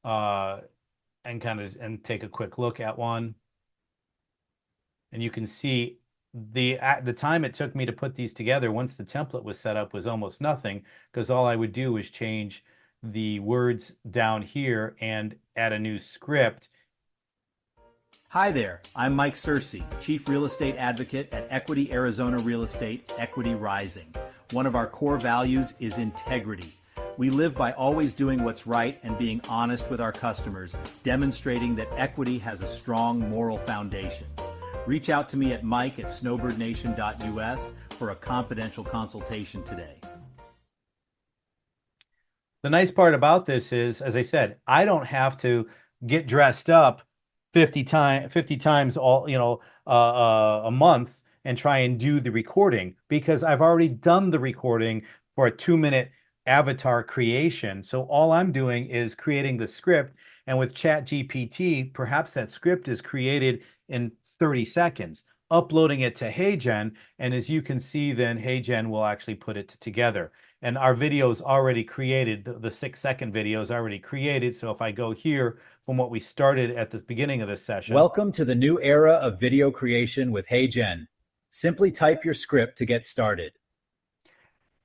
and take a quick look at one. And you can see the time it took me to put these together once the template was set up was almost nothing, because all I would do was change the words down here and add a new script. Hi there, I'm Mike Searcy, Chief Real Estate Advocate at Equity Arizona Real Estate, Equity Rising. One of our core values is integrity. We live by always doing what's right and being honest with our customers, demonstrating that equity has a strong moral foundation. Reach out to me at mike@snowbirdnation.us for a confidential consultation today. The nice part about this is, as I said, I don't have to get dressed up 50 times a month and try and do the recording, because I've already done the recording for a 2-minute avatar creation. So all I'm doing is creating the script, and with ChatGPT, perhaps that script is created in 30 seconds, uploading it to HeyGen, and as you can see, then HeyGen will actually put it together. And our video is already created, the 6-second video is already created. So if I go here from what we started at the beginning of this session. Welcome to the new era of video creation with HeyGen. Simply type your script to get started.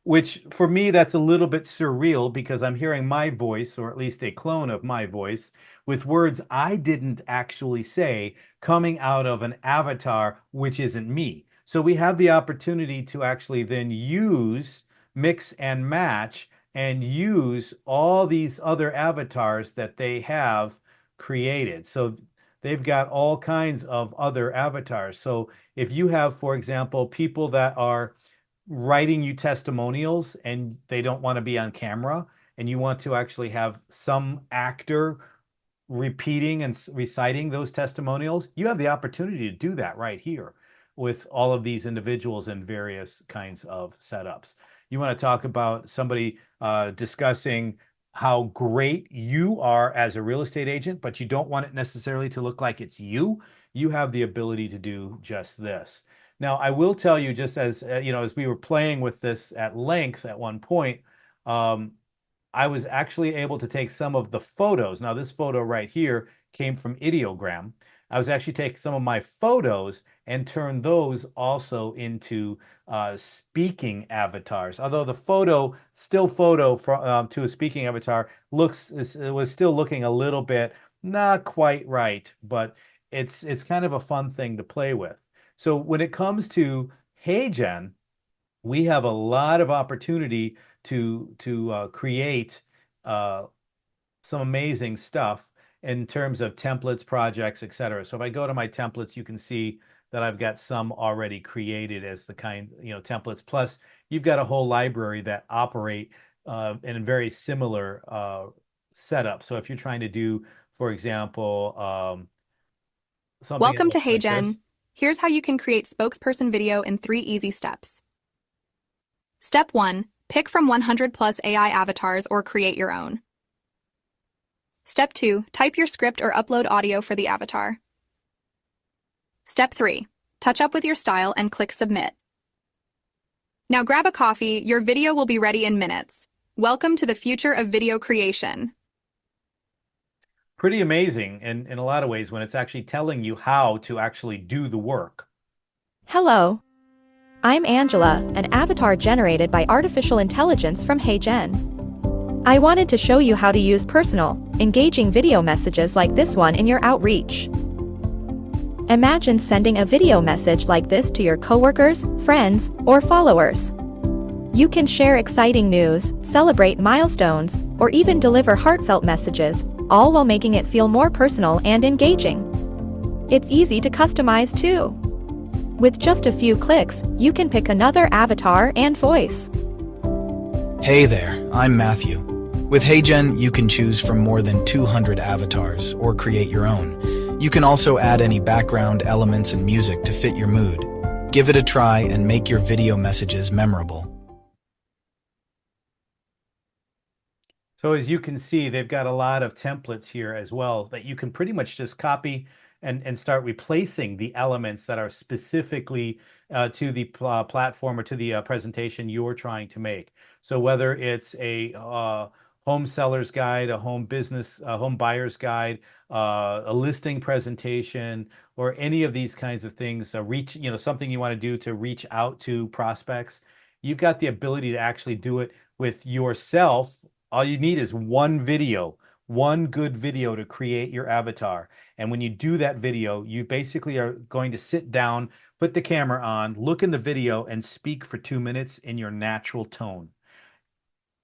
Which for me, that's a little bit surreal because I'm hearing my voice, or at least a clone of my voice, with words I didn't actually say coming out of an avatar, which isn't me. So we have the opportunity to actually then use, mix and match, and use all these other avatars that they have created. So they've got all kinds of other avatars. So if you have, for example, people that are writing you testimonials and they don't want to be on camera, and you want to actually have some actor repeating and reciting those testimonials, you have the opportunity to do that right here with all of these individuals in various kinds of setups. You want to talk about somebody discussing how great you are as a real estate agent, but you don't want it necessarily to look like it's you. You have the ability to do just this. Now, I will tell you, just as as we were playing with this at length at one point, I was actually able to take some of the photos. Now, this photo right here came from Ideogram. I was actually taking some of my photos and turn those also into speaking avatars. Although the still photo to a speaking avatar was still looking a little bit not quite right, but it's kind of a fun thing to play with. So when it comes to HeyGen, we have a lot of opportunity to create some amazing stuff in terms of templates, projects, etc. So if I go to my templates, you can see that I've got some already created as the kind, templates. Plus, you've got a whole library that operate in a very similar setup. So if you're trying to do, for example, something. Welcome to HeyGen. Here's how you can create spokesperson video in 3 easy steps. Step 1. Pick from 100 plus AI avatars or create your own. Step 2. Type your script or upload audio for the avatar. Step 3. Touch up with your style and click submit. Now grab a coffee, your video will be ready in minutes. Welcome to the future of video creation. Pretty amazing in a lot of ways when it's actually telling you how to actually do the work. Hello. I'm Angela, an avatar generated by artificial intelligence from HeyGen. I wanted to show you how to use personal, engaging video messages like this one in your outreach. Imagine sending a video message like this to your coworkers, friends, or followers. You can share exciting news, celebrate milestones, or even deliver heartfelt messages, all while making it feel more personal and engaging. It's easy to customize too. With just a few clicks, you can pick another avatar and voice. Hey there, I'm Matthew. With HeyGen, you can choose from more than 200 avatars or create your own. You can also add any background elements and music to fit your mood. Give it a try and make your video messages memorable. So as you can see, they've got a lot of templates here as well that you can pretty much just copy and start replacing the elements that are specifically to the platform or to the presentation you're trying to make. So whether it's a home seller's guide, a home buyer's guide, a listing presentation, or any of these kinds of things, something you want to do to reach out to prospects, you've got the ability to actually do it with yourself. All you need is one good video to create your avatar. And when you do that video, you basically are going to sit down, put the camera on, look in the video, and speak for 2 minutes in your natural tone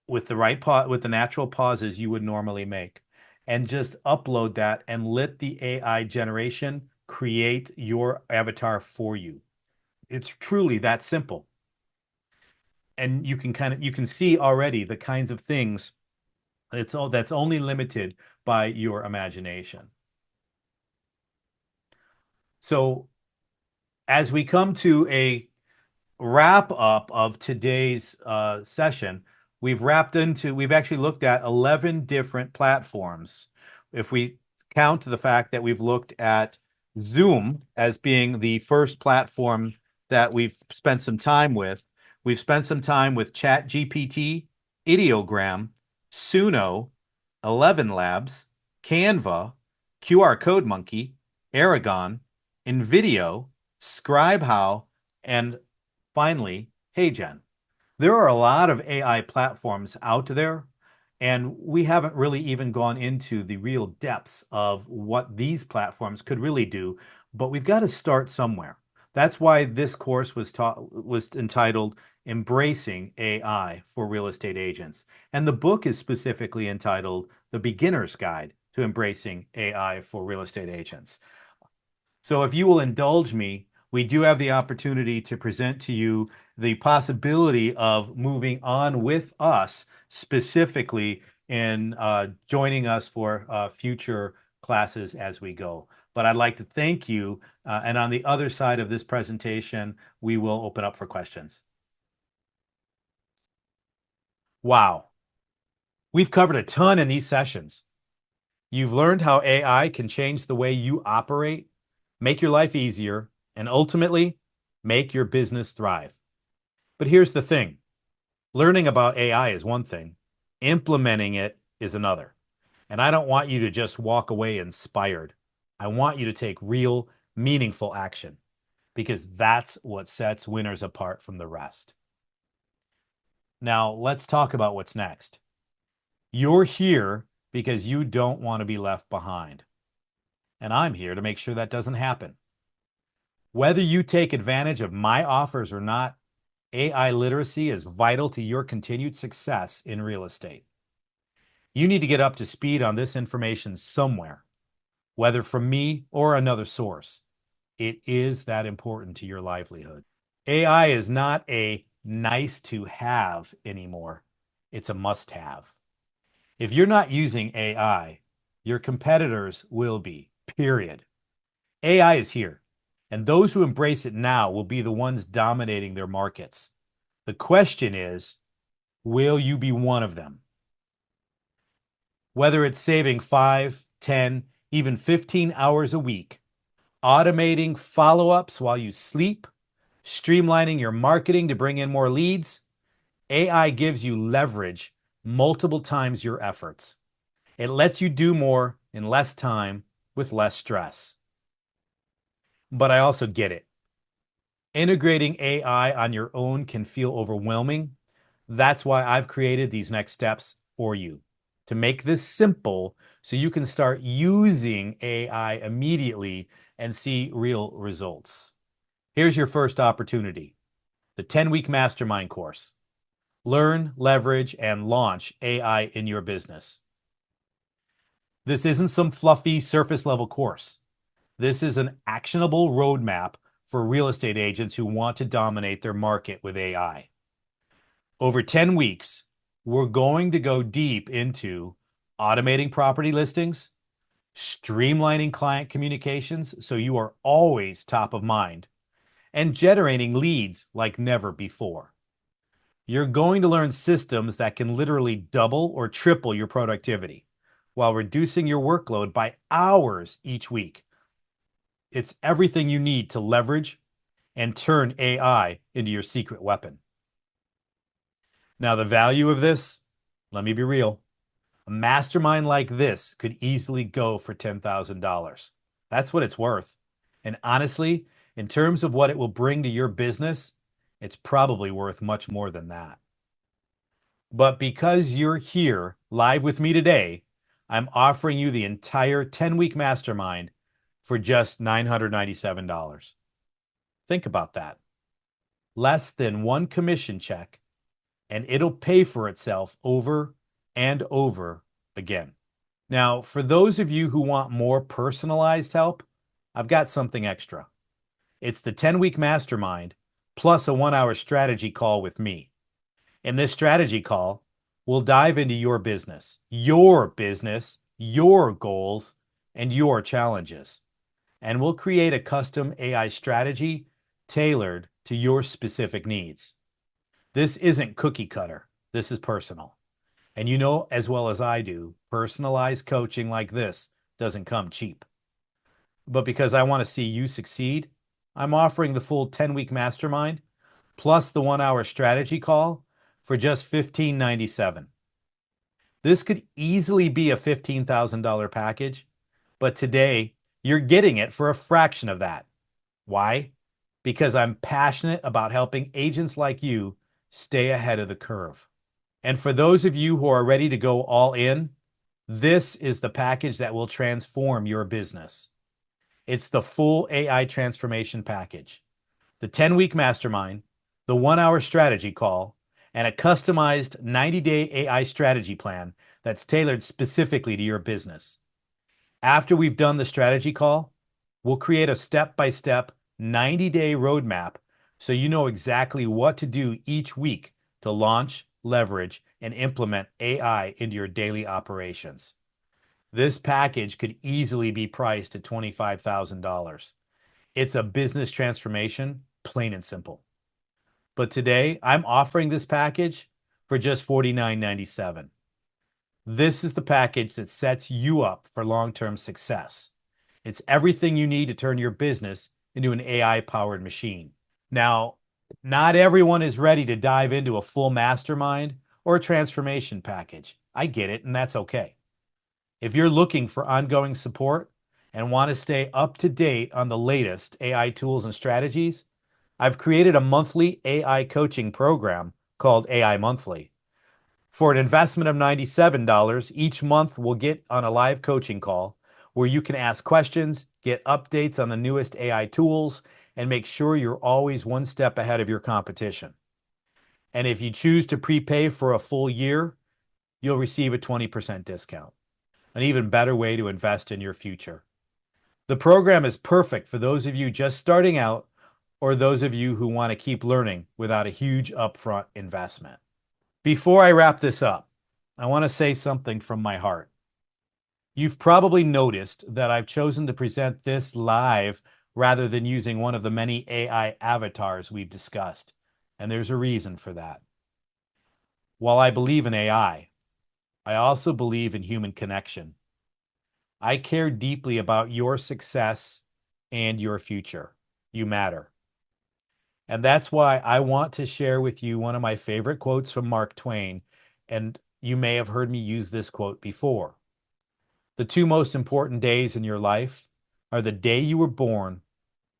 with the natural pauses you would normally make, and just upload that and let the AI generation create your avatar for you. It's truly that simple. And you can see already the kinds of things that's only limited by your imagination. So as we come to a wrap up of today's session, we've actually looked at 11 different platforms. If we count the fact that we've looked at Zoom as being the first platform that we've spent some time with, we've spent some time with ChatGPT, Ideogram, Suno, 11 Labs, Canva, QR Code Monkey, Aragon, InVideo, ScribeHow, and finally, HeyGen. There are a lot of AI platforms out there, and we haven't really even gone into the real depths of what these platforms could really do, but we've got to start somewhere. That's why this course was entitled Embracing AI for Real Estate Agents. And the book is specifically entitled The Beginner's Guide to Embracing AI for Real Estate Agents. So if you will indulge me, we do have the opportunity to present to you the possibility of moving on with us, specifically in joining us for future classes as we go. But I'd like to thank you. And on the other side of this presentation, we will open up for questions. Wow. We've covered a ton in these sessions. You've learned how AI can change the way you operate, make your life easier, and ultimately make your business thrive. But here's the thing. Learning about AI is one thing. Implementing it is another. And I don't want you to just walk away inspired. I want you to take real, meaningful action, because that's what sets winners apart from the rest. Now, let's talk about what's next. You're here because you don't want to be left behind. And I'm here to make sure that doesn't happen. Whether you take advantage of my offers or not, AI literacy is vital to your continued success in real estate. You need to get up to speed on this information somewhere, whether from me or another source. It is that important to your livelihood. AI is not a nice to have anymore. It's a must have. If you're not using AI, your competitors will be, period. AI is here, and those who embrace it now will be the ones dominating their markets. The question is, will you be one of them? Whether it's saving 5, 10, even 15 hours a week, automating follow-ups while you sleep, streamlining your marketing to bring in more leads, AI gives you leverage multiple times your efforts. It lets you do more in less time with less stress. But I also get it. Integrating AI on your own can feel overwhelming. That's why I've created these next steps for you, to make this simple so you can start using AI immediately and see real results. Here's your first opportunity, the 10-week mastermind course. Learn, leverage, and launch AI in your business. This isn't some fluffy surface level course. This is an actionable roadmap for real estate agents who want to dominate their market with AI. Over 10 weeks, we're going to go deep into automating property listings, streamlining client communications so you are always top of mind, and generating leads like never before. You're going to learn systems that can literally double or triple your productivity while reducing your workload by hours each week. It's everything you need to leverage and turn AI into your secret weapon. Now, the value of this, let me be real. A mastermind like this could easily go for $10,000. That's what it's worth. And honestly, in terms of what it will bring to your business, it's probably worth much more than that. But because you're here live with me today, I'm offering you the entire 10-week mastermind for just $997. Think about that. Less than one commission check, and it'll pay for itself over and over again. Now, for those of you who want more personalized help, I've got something extra. It's the 10-week mastermind plus a 1-hour strategy call with me. In this strategy call, we'll dive into your business, your goals, and your challenges. And we'll create a custom AI strategy tailored to your specific needs. This isn't cookie cutter. This is personal. And you know as well as I do, personalized coaching like this doesn't come cheap. But because I want to see you succeed, I'm offering the full 10-week mastermind plus the 1-hour strategy call for just $15.97. This could easily be a $15,000 package, but today you're getting it for a fraction of that. Why? Because I'm passionate about helping agents like you stay ahead of the curve. And for those of you who are ready to go all in, this is the package that will transform your business. It's the full AI transformation package, the 10-week mastermind, the 1-hour strategy call, and a customized 90-day AI strategy plan that's tailored specifically to your business. After we've done the strategy call, we'll create a step-by-step 90-day roadmap so you know exactly what to do each week to launch, leverage, and implement AI into your daily operations. This package could easily be priced at $25,000. It's a business transformation, plain and simple. But today, I'm offering this package for just $49.97. This is the package that sets you up for long-term success. It's everything you need to turn your business into an AI-powered machine. Now, not everyone is ready to dive into a full mastermind or a transformation package. I get it, and that's okay. If you're looking for ongoing support and want to stay up to date on the latest AI tools and strategies, I've created a monthly AI coaching program called AI Monthly. For an investment of $97, each month we'll get on a live coaching call where you can ask questions, get updates on the newest AI tools, and make sure you're always one step ahead of your competition. And if you choose to prepay for a full year, you'll receive a 20% discount, an even better way to invest in your future. The program is perfect for those of you just starting out or those of you who want to keep learning without a huge upfront investment. Before I wrap this up, I want to say something from my heart. You've probably noticed that I've chosen to present this live rather than using one of the many AI avatars we've discussed, and there's a reason for that. While I believe in AI, I also believe in human connection. I care deeply about your success and your future. You matter. And that's why I want to share with you one of my favorite quotes from Mark Twain, and you may have heard me use this quote before. The two most important days in your life are the day you were born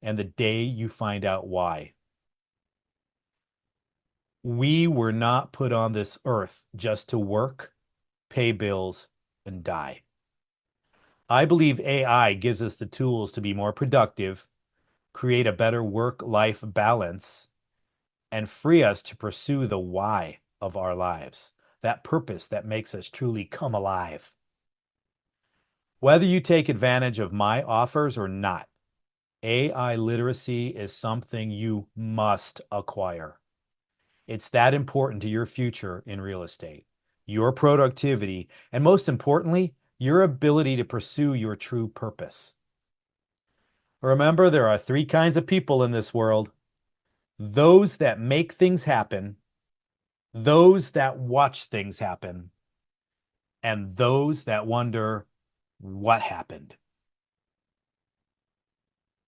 and the day you find out why. We were not put on this earth just to work, pay bills, and die. I believe AI gives us the tools to be more productive, create a better work-life balance, and free us to pursue the why of our lives, that purpose that makes us truly come alive. Whether you take advantage of my offers or not, AI literacy is something you must acquire. It's that important to your future in real estate, your productivity, and most importantly, your ability to pursue your true purpose. Remember, there are 3 kinds of people in this world: those that make things happen, those that watch things happen, and those that wonder what happened.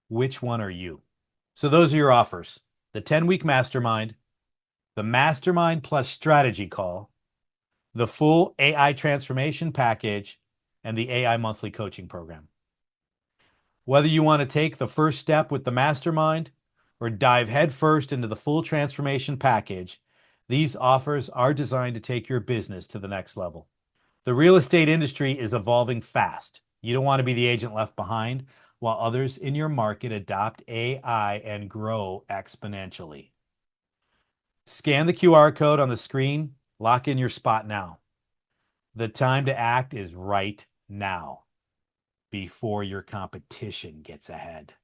Which one are you? So those are your offers: the 10-week mastermind, the mastermind plus strategy call, the full AI transformation package, and the AI monthly coaching program. Whether you want to take the first step with the mastermind or dive headfirst into the full transformation package, these offers are designed to take your business to the next level. The real estate industry is evolving fast. You don't want to be the agent left behind while others in your market adopt AI and grow exponentially. Scan the QR code on the screen, lock in your spot now. The time to act is right now, before your competition gets ahead.